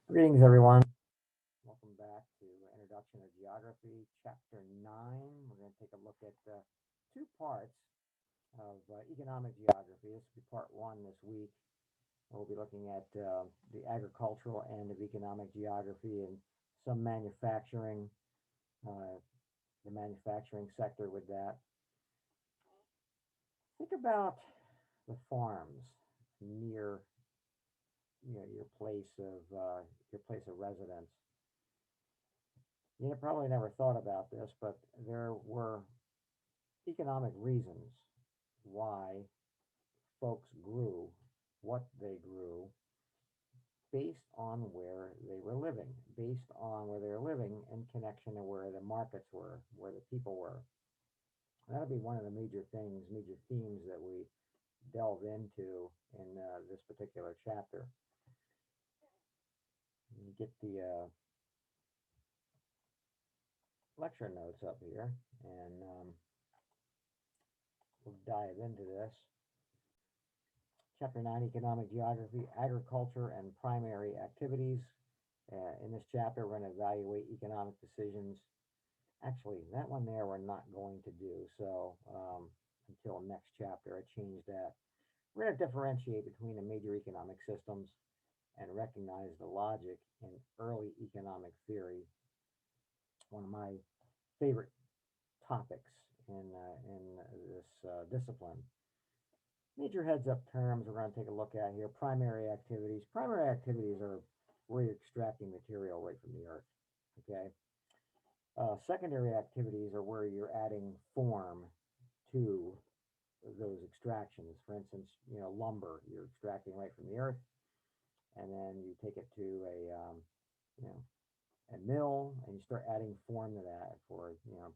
Greetings, everyone. Welcome back to Introduction to Geography, Chapter 9. We're going to take a look at two parts of economic geography. This will be part one this week. We'll be looking at the agricultural end of economic geography and some manufacturing, uh, the manufacturing sector with that. Think about the farms near your place of residence. You probably never thought about this, but there were economic reasons why folks grew what they grew based on where they were living, based on where they were living in connection to where the markets were, where the people were. That'll be one of the major things, major themes that we delve into in this particular chapter. You get the lecture notes up here, and we'll dive into this. Chapter 9, Economic Geography, Agriculture and Primary Activities. In this chapter, we're going to evaluate economic decisions. Actually, that one there we're not going to do, so until next chapter, I changed that. We're going to differentiate between the major economic systems and recognize the logic in early economic theory, one of my favorite topics in this discipline. Major heads up terms we're going to take a look at here. Primary activities. Primary activities are where you're extracting material right from the earth. Okay. Secondary activities are where you're adding form to those extractions. For instance, lumber you're extracting right from the earth, and then you take it to you know, a mill, and you start adding form to that for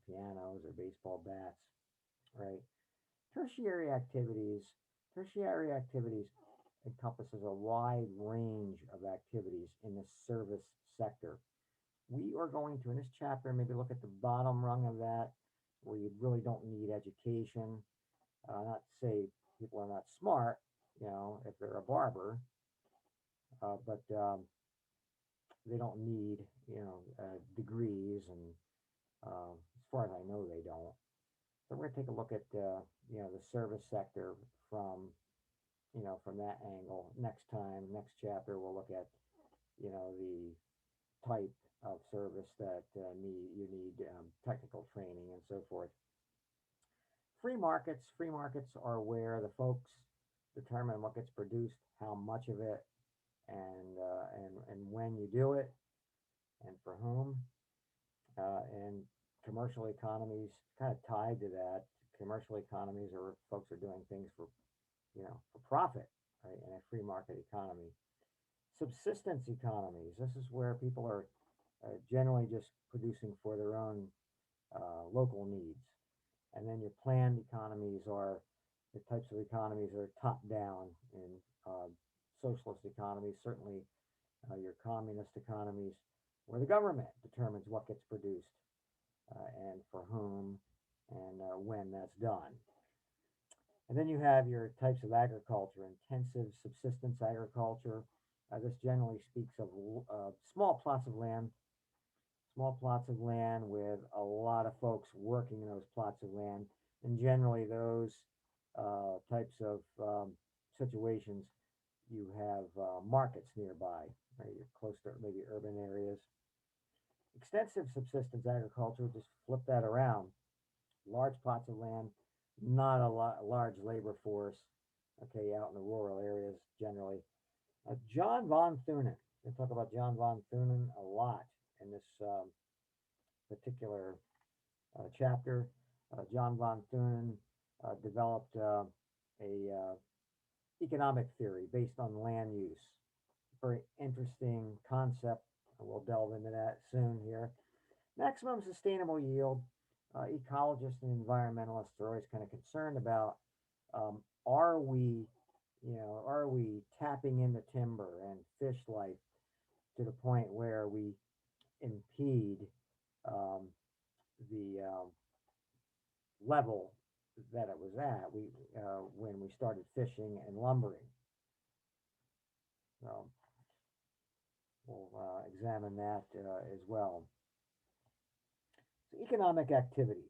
pianos or baseball bats, right? Tertiary activities. Tertiary activities encompasses a wide range of activities in the service sector. We are going to, in this chapter, maybe look at the bottom rung of that, where you really don't need education. Not to say people are not smart, if they're a barber, but they don't need, degrees, and as far as I know, they don't. So we're going to take a look at, the service sector from, from that angle. Next time, next chapter, we'll look at, the type of service that you need technical training and so forth. Free markets. Free markets are where the folks determine what gets produced, how much of it, and when you do it, and for whom. And commercial economies kind of tied to that. Commercial economies are folks are doing things for profit, right? In a free market economy. Subsistence economies. This is where people are generally just producing for their own local needs. And then your planned economies are the types of economies that are top down in socialist economies, certainly your communist economies, where the government determines what gets produced and for whom and when that's done. And then you have your types of agriculture, intensive subsistence agriculture. This generally speaks of small plots of land with a lot of folks working in those plots of land. And generally, those types of situations, you have markets nearby, right? You're close to maybe urban areas. Extensive subsistence agriculture, just flip that around. Large plots of land, not large labor force, okay, out in the rural areas generally. John von Thunen, we talk about John von Thunen a lot in this particular chapter. John von Thunen developed a economic theory based on land use. Very interesting concept. We'll delve into that soon here. Maximum sustainable yield. Ecologists and environmentalists are always kind of concerned about are we, are we tapping into timber and fish life to the point where we impede um, the level that it was at when we started fishing and lumbering. So we'll examine that as well. So economic activity,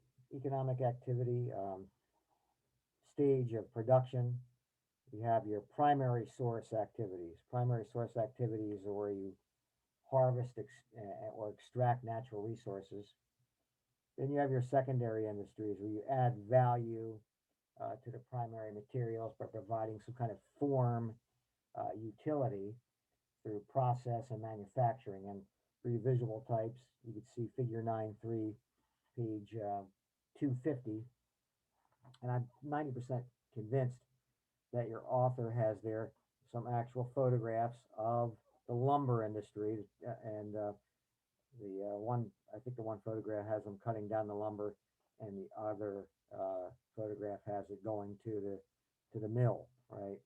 stage of production. You have your primary source activities. Primary source activities are where you harvest or extract natural resources. Then you have your secondary industries where you add value to the primary materials by providing some kind of form utility through process and manufacturing. And for your visual types, you can see figure 9.3, page 250. And I'm 90% convinced that your author has there some actual photographs of the lumber industry. And one, I think the one photograph has them cutting down the lumber, and the other photograph has it going to the mill, right?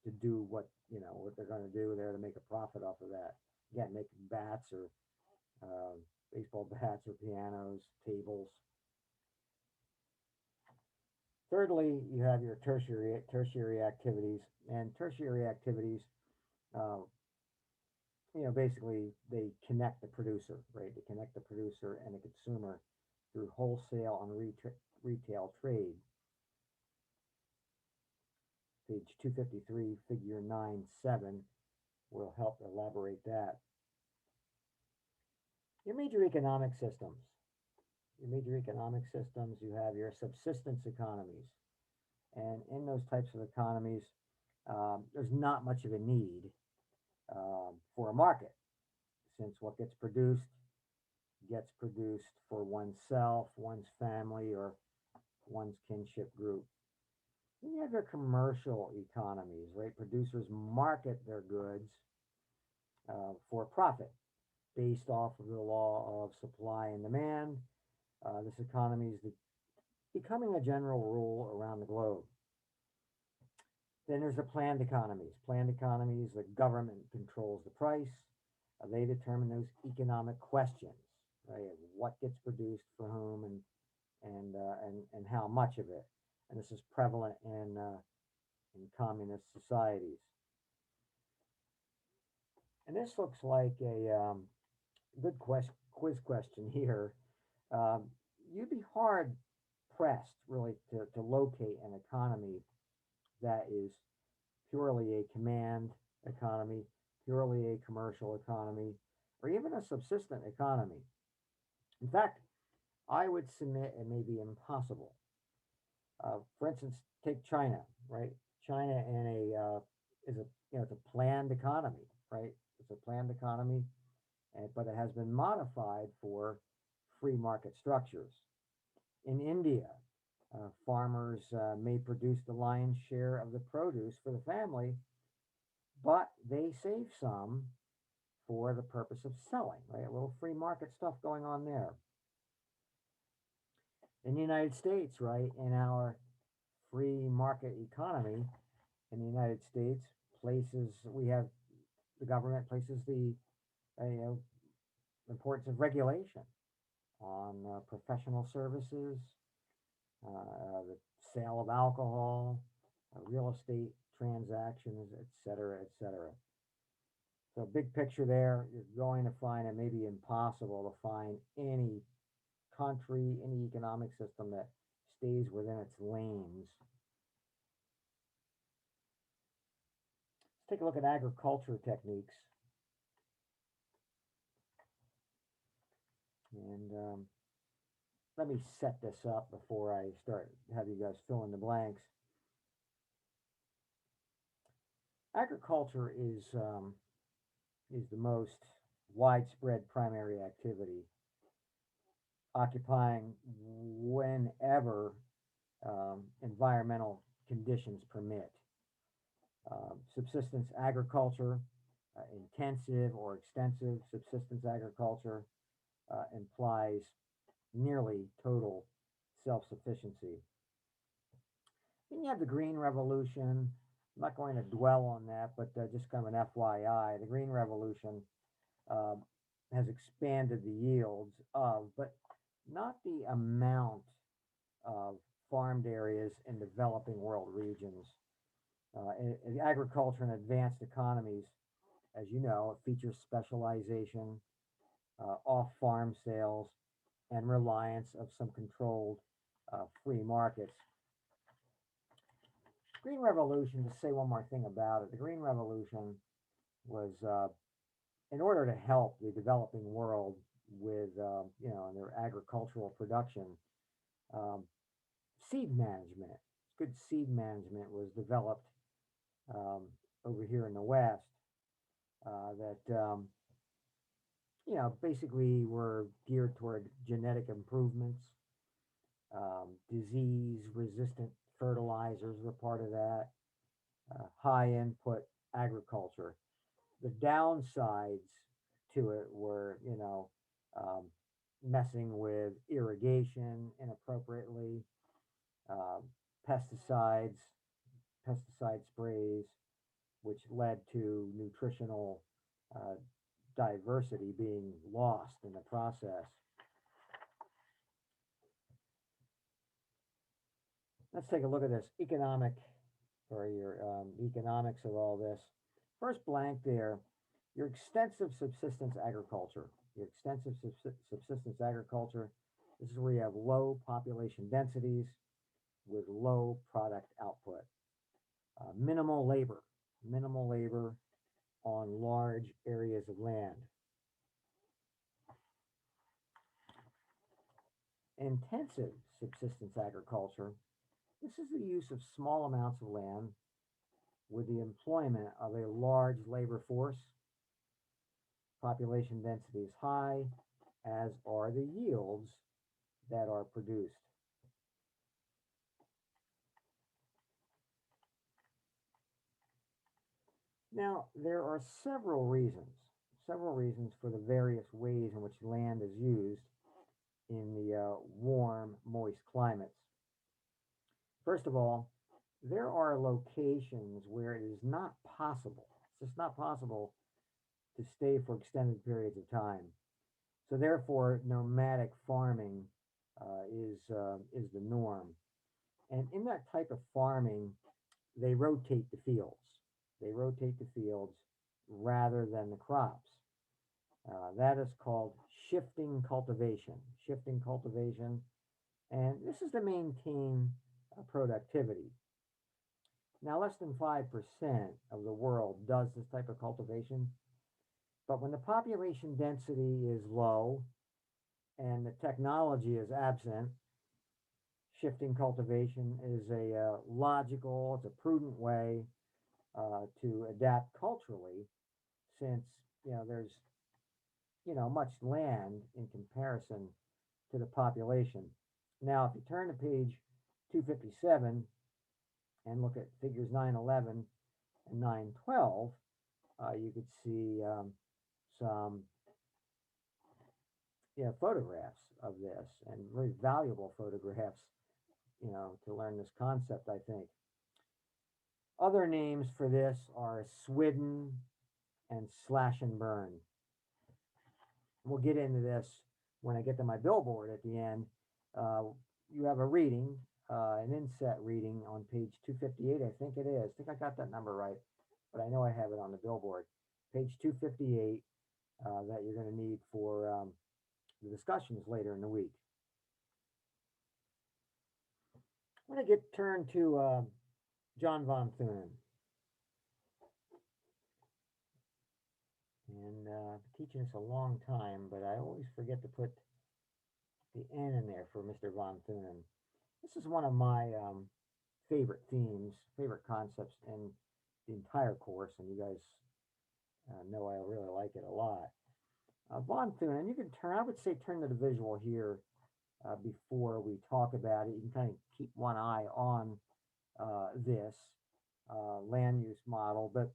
To do what they're going to do there to make a profit off of that. Again, making bats or baseball bats or pianos, tables. Thirdly, you have your tertiary activities, and tertiary activities, uh, basically they connect the producer, right? They connect the producer and the consumer through wholesale and retail trade. Page 253, figure 9.7 will help elaborate that. Your major economic systems. You have your subsistence economies. And in those types of economies, there's not much of a need for a market, since what gets produced for oneself, one's family, or one's kinship group. Then you have your commercial economies, right? Producers market their goods for profit based off of the law of supply and demand. This economy is becoming a general rule around the globe. Then there's the planned economies. Planned economies, the government controls the price. They determine those economic questions, right? What gets produced for whom and how much of it. And this is prevalent in communist societies. And this looks like a good quiz question here. Um, you'd be hard pressed really to locate an economy that is purely a command economy, purely a commercial economy, or even a subsistent economy. In fact, I would submit it may be impossible. For instance, take China, right? China is a it's a planned economy, right? It's a planned economy, but it has been modified for free market structures. In India, farmers may produce the lion's share of the produce for the family, but they save some for the purpose of selling, right? A little free market stuff going on there. In the United States, right, in our free market economy, in the United States, the government places the importance of regulation on professional services, the sale of alcohol, real estate transactions, etc., etc. So big picture there, you're going to find it may be impossible to find any country, any economic system that stays within its lanes. Let's take a look at agriculture techniques. And let me set this up before I start, have you guys fill in the blanks. Agriculture is the most widespread primary activity, occupying whenever environmental conditions permit. Subsistence agriculture, intensive or extensive subsistence agriculture implies nearly total self-sufficiency. Then you have the Green Revolution. I'm not going to dwell on that, but just kind of an FYI, the Green Revolution has expanded the yields of, but not the amount of farmed areas in developing world regions. In agriculture and advanced economies as you know, it features specialization, off-farm sales, and reliance of some controlled free markets. Green Revolution, to say one more thing about it, the Green Revolution was in order to help the developing world with, in their agricultural production, um, seed management. Good seed management was developed um, over here in the West that basically were geared toward genetic improvements. Disease resistant fertilizers were part of that. High input agriculture. The downsides to it were, um, messing with irrigation inappropriately, uh, pesticides, pesticide sprays, which led to nutritional uh, diversity being lost in the process. Let's take a look at this economic or your economics of all this. First blank there, your extensive subsistence agriculture. Your extensive subsistence agriculture, this is where you have low population densities with low product output. Minimal labor on large areas of land. Intensive subsistence agriculture, this is the use of small amounts of land with the employment of a large labor force. Population density is high, as are the yields that are produced. Now, there are several reasons for the various ways in which land is used in the warm, moist climates. First of all, there are locations where it is not possible, it's just not possible to stay for extended periods of time. So therefore, nomadic farming is the norm. And in that type of farming, they rotate the fields. They rotate the fields rather than the crops. That is called shifting cultivation. Shifting cultivation, and this is to maintain productivity. Now, less than 5% of the world does this type of cultivation, but when the population density is low and the technology is absent, shifting cultivation is a logical, it's a prudent way to adapt culturally, since there's much land in comparison to the population. Now, if you turn to page 257 and look at figures 911 and 912, you could see some photographs of this, and very valuable photographs, to learn this concept, I think. Other names for this are swidden and slash and burn. We'll get into this when I get to my billboard at the end. You have a reading, an inset reading on page 258, I think it is. I think I got that number right, but I know I have it on the billboard. Page 258 that you're going to need for the discussions later in the week. I'm going to turn to John von Thunen. And teaching this a long time, but I always forget to put the N in there for Mr. von Thunen. This is one of my favorite themes, favorite concepts in the entire course, and you guys know I really like it a lot. Von Thunen, you can turn, I would say turn to the visual here before we talk about it. You can kind of keep one eye on this land use model, but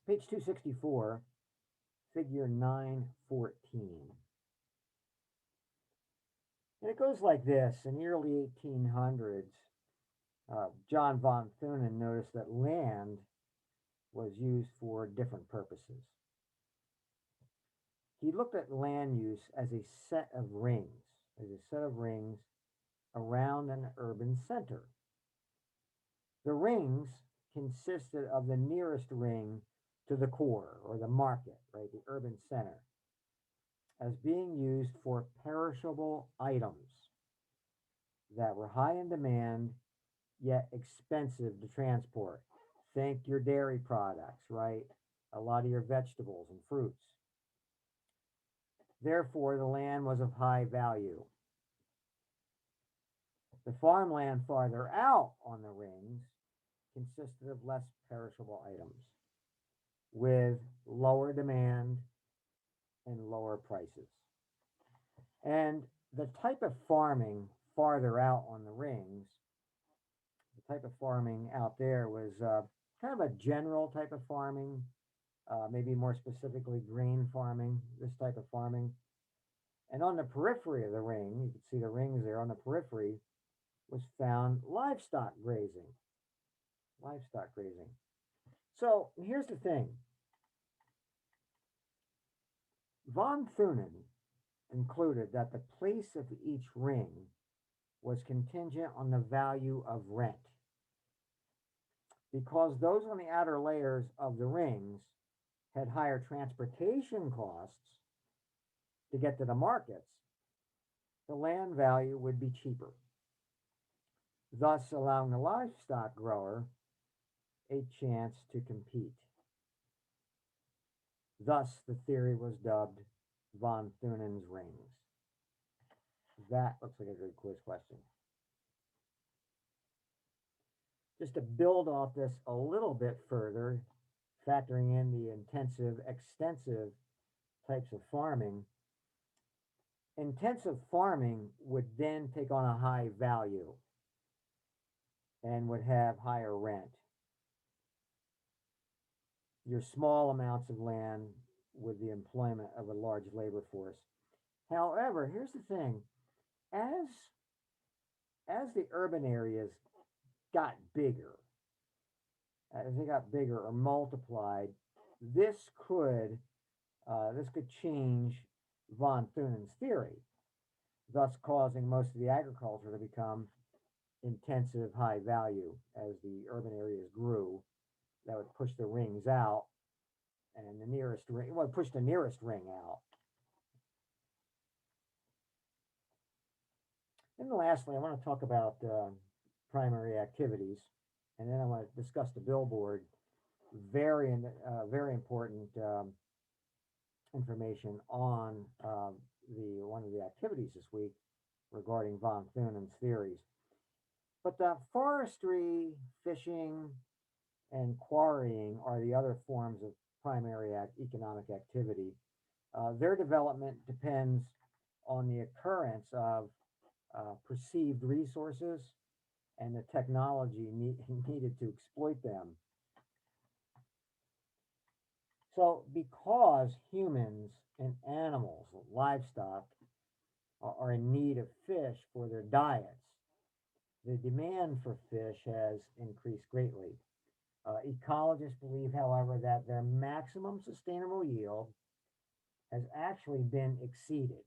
page 264, figure 914. And it goes like this. In the early 1800s, John von Thunen noticed that land was used for different purposes. He looked at land use as a set of rings, around an urban center. The rings consisted of the nearest ring to the core or the market, right, the urban center, as being used for perishable items that were high in demand yet expensive to transport. Think your dairy products, right? A lot of your vegetables and fruits. Therefore, the land was of high value. The farmland farther out on the rings consisted of less perishable items with lower demand and lower prices. And the type of farming farther out on the rings, the type of farming out there was kind of a general type of farming, maybe more specifically grain farming, this type of farming. And on the periphery of the ring, you can see the rings there on the periphery, was found livestock grazing. Livestock grazing. So here's the thing. Von Thunen concluded that the place of each ring was contingent on the value of rent. Because those on the outer layers of the rings had higher transportation costs to get to the markets, the land value would be cheaper, thus allowing the livestock grower a chance to compete. Thus, the theory was dubbed von Thunen's rings. That looks like a good quiz question. Just to build off this a little bit further, factoring in the intensive, extensive types of farming, intensive farming would then take on a high value and would have higher rent. Your small amounts of land with the employment of a large labor force. However, here's the thing, as the urban areas got bigger, as they got bigger or multiplied, this could change von Thunen's theory, thus causing most of the agriculture to become intensive, high value as the urban areas grew. That would push the rings out, and the nearest ring would push the nearest ring out. And lastly, I want to talk about primary activities, and then I want to discuss the billboard. Very important information on one of the activities this week regarding von Thunen's theories. But forestry, fishing, and quarrying are the other forms of primary economic activity. Their development depends on the occurrence of perceived resources and the technology needed to exploit them. So because humans and animals, livestock, are in need of fish for their diets, the demand for fish has increased greatly. Ecologists believe, however, that their maximum sustainable yield has actually been exceeded.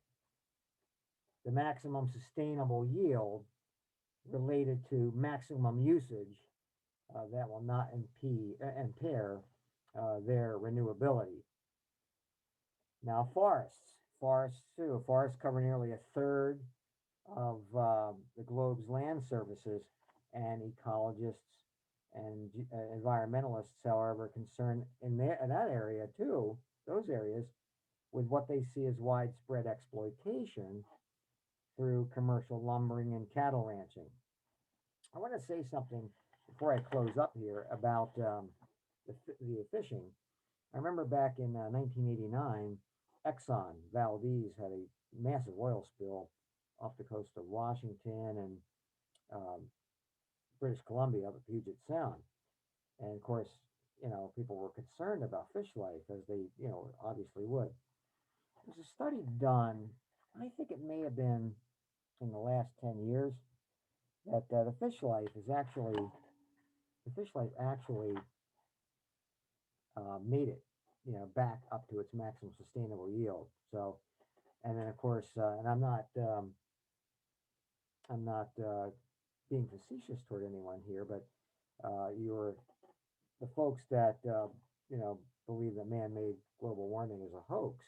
The maximum sustainable yield related to maximum usage that will not impair their renewability. Now, forests cover nearly a third of the globe's land surfaces, and ecologists and environmentalists, however, concerned in that area too, those areas, with what they see as widespread exploitation through commercial lumbering and cattle ranching. I want to say something before I close up here about the fishing. I remember back in 1989, Exxon Valdez had a massive oil spill off the coast of Washington and British Columbia up at Puget Sound. And of course, people were concerned about fish life, as they, obviously would. There's a study done, I think it may have been in the last 10 years, that the fish life actually made it, back up to its maximum sustainable yield. So, and then of course, and I'm not being facetious toward anyone here, but the folks that believe that man-made global warming is a hoax,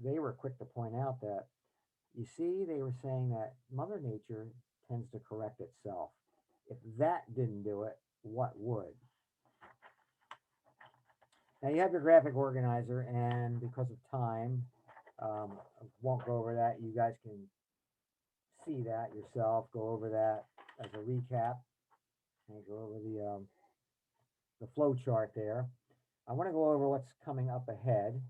they were quick to point out that, you see, they were saying that Mother Nature tends to correct itself. If that didn't do it, what would? Now you have your graphic organizer, and because of time, I won't go over that. You guys can see that yourself. Go over that as a recap, and go over the flow chart there. I want to go over what's coming up ahead,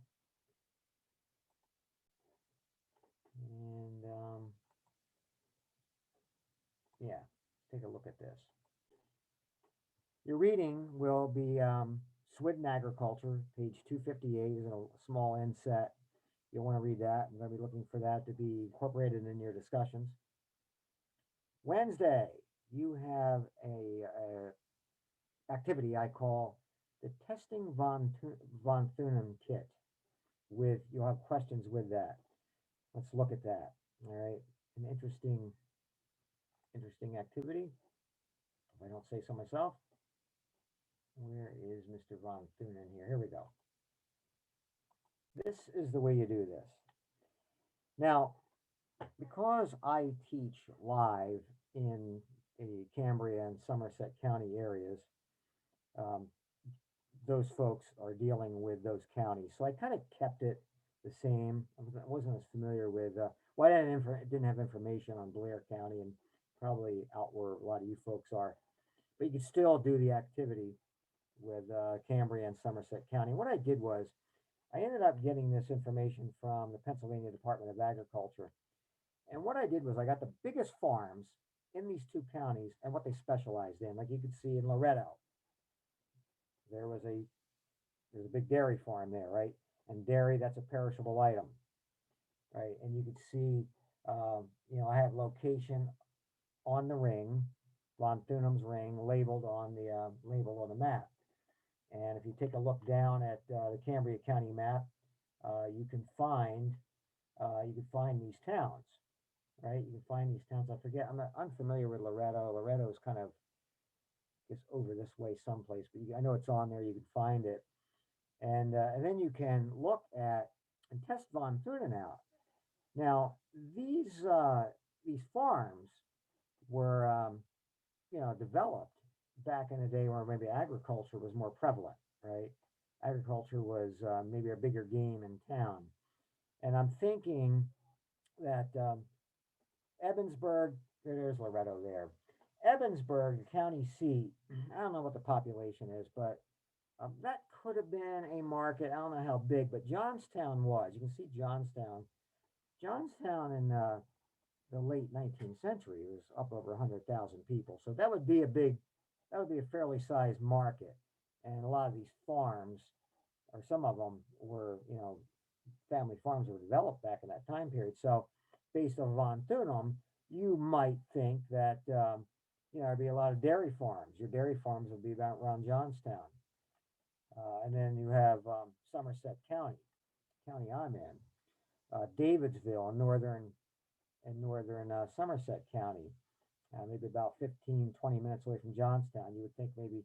and yeah, take a look at this. Your reading will be Swidden Agriculture, page 258 is a small inset. You'll want to read that. I'm going to be looking for that to be incorporated in your discussions. Wednesday, you have a activity I call the Testing von Thunen kit. You'll have questions with that. Let's look at that. All right, an interesting activity, if I don't say so myself. Where is Mr. von Thunen here? Here we go. This is the way you do this. Now, because I teach live in the Cambria and Somerset County areas, um, those folks are dealing with those counties. So I kind of kept it the same. I wasn't as familiar with, well, I didn't have information on Blair County and probably out where a lot of you folks are. But you could still do the activity with Cambria and Somerset County. What I did was I ended up getting this information from the Pennsylvania Department of Agriculture. And what I did was I got the biggest farms in these two counties and what they specialized in. Like you could see in Loretto, there's a big dairy farm there, right? And dairy, that's a perishable item, right? And you could see, I have location on the ring, Von Thunen's ring, labeled on the map. And if you take a look down at the Cambria County map, you can find these towns, right? You can find these towns. I forget. I'm not unfamiliar with Loretto. Loretto is kind of just over this way someplace, but I know it's on there. You can find it, and then you can look at and test Von Thunen out. Now these farms were developed back in the day where maybe agriculture was more prevalent, right? Agriculture was maybe a bigger game in town. And I'm thinking that Ebensburg, there's Loretto there. Ebensburg, the county seat, I don't know what the population is, but that could have been a market. I don't know how big, but Johnstown was. You can see Johnstown. Johnstown in the late 19th century was up over 100,000 people. So that would be a fairly sized market. And a lot of these farms, or some of them were, family farms were developed back in that time period. So based on Von Thunen, you might think that, there'd be a lot of dairy farms. Your dairy farms would be about around Johnstown. And then you have Somerset County, county I'm in, Davidsville in northern Somerset County, maybe about 15, 20 minutes away from Johnstown. You would think maybe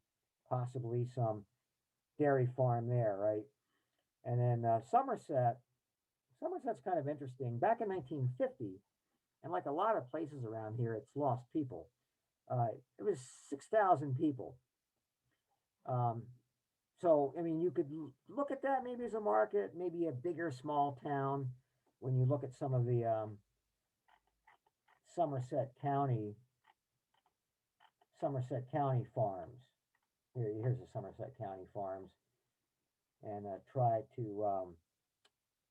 possibly some dairy farm there, right? And then Somerset's kind of interesting. Back in 1950, and like a lot of places around here, it's lost people. It was 6,000 people. So, I mean, you could look at that maybe as a market, maybe a bigger small town. When you look at some of the Somerset County farms. Here's the Somerset County farms, and try to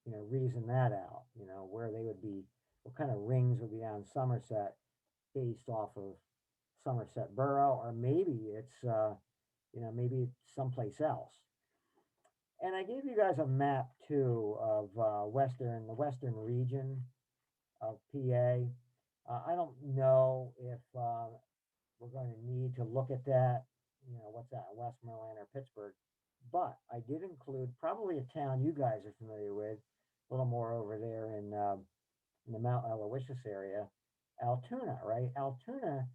reason that out. Where they would be, what kind of rings would be on Somerset based off of Somerset Borough, or maybe it's maybe it's someplace else. And I gave you guys a map too of the western region of PA. I don't know if we're going to need to look at that. What's that, Westmoreland or Pittsburgh? But I did include probably a town you guys are familiar with, a little more over there in the Mount Aloysius area, Altoona, right? Altoona,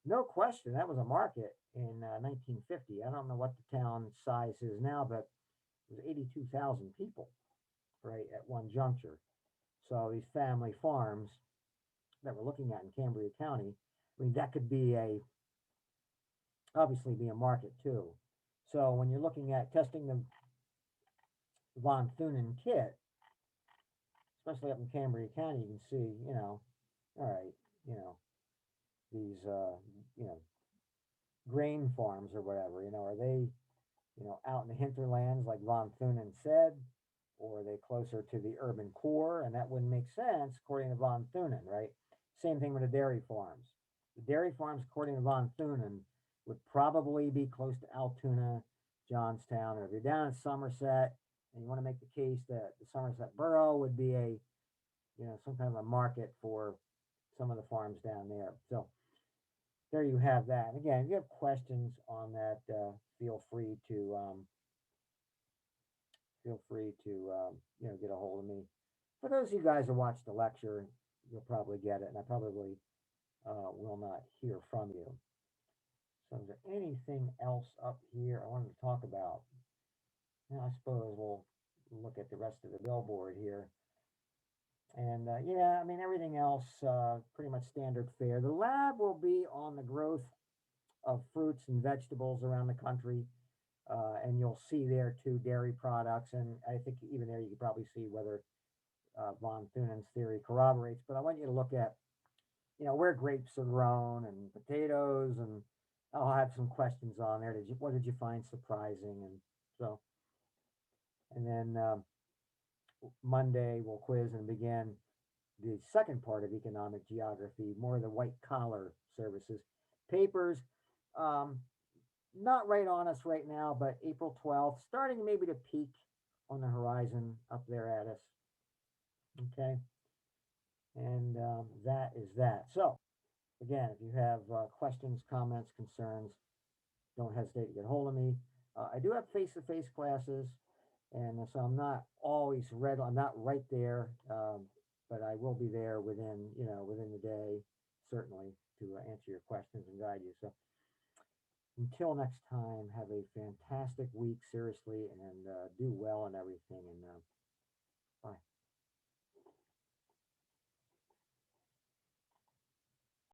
no question, that was a market in 1950. I don't know what the town size is now, but It was 82,000 people, right, at one juncture. So these family farms that we're looking at in Cambria County, I mean, that could be obviously be a market too. So when you're looking at testing the Von Thunen kit, especially up in Cambria County, you can see, all right, you know, these, you know, grain farms or whatever, are they, out in the hinterlands like Von Thunen said, or are they closer to the urban core? And that wouldn't make sense according to Von Thunen, right? Same thing with the dairy farms. The dairy farms, according to Von Thunen, would probably be close to Altoona, Johnstown, or if you're down in Somerset and you want to make the case that the Somerset Borough would be some kind of a market for some of the farms down there. So there you have that. And again, if you have questions on that, feel free to get a hold of me. For those of you guys who watch the lecture, you'll probably get it, and I probably will not hear from you. So is there anything else up here I wanted to talk about? Now, I suppose we'll look at the rest of the billboard here. And yeah, I mean, everything else pretty much standard fare. The lab will be on the growth of fruits and vegetables around the country. And you'll see there too dairy products. And I think even there you can probably see whether Von Thunen's theory corroborates. But I want you to look at, where grapes are grown and potatoes. And I'll have some questions on there. What did you find surprising? And so, and then Monday we'll quiz and begin the second part of economic geography, more of the white collar services. Papers, not right on us right now, but April 12th, starting maybe to peak on the horizon up there at us. Okay. And that is that. So, again, if you have questions, comments, concerns, don't hesitate to get hold of me. I do have face-to-face classes, and so I'm not always I'm not right there, but I will be there within the day, certainly, to answer your questions and guide you. So until next time, have a fantastic week, seriously, and do well and everything. And bye.